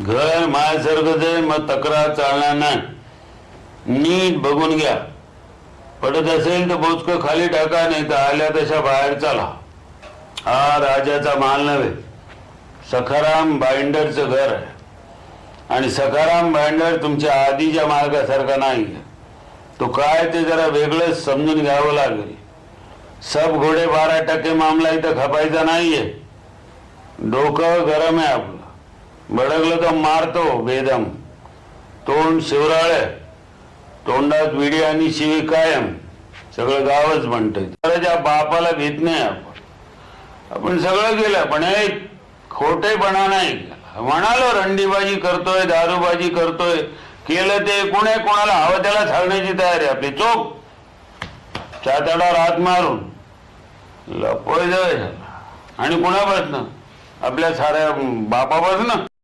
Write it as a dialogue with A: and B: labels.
A: घर माझ्यासारखंच आहे, मग तक्रार चालणार नाही. नीट बघून घ्या. पडत असेल तर बोचकं खाली टाका, नाही तर आल्या तशा बाहेर चला. हा राजाचा माल नव्हे, सखाराम बाइंडरचं घर आहे. आणि सखाराम बाइंडर तुमच्या आधीच्या मालकासारखा नाही. तो काय ते जरा वेगळंच समजून घ्यावं लागेल. सब घोडे 12% मामला इथं खपायचा नाहीये. डोकं गरम आहे आपलं. भडकलं तर मारतो बेदम. तोंड शिवराळे, तोंडात विडी आणि शिवी कायम. सगळं गावच म्हणतंय. त्याच्या बापाला भीत नाही आपण सगळं केलं, पण एक खोटेपणा नाही. म्हणालो रंडीबाजी करतोय, दारूबाजी करतोय, केलं ते कोणाला हवं त्याला सांगण्याची तयारी आपली. चोप चातडावर हात मारून लपोय जाय. आणि कुणापासनं? आपल्या साऱ्या बापापासनं.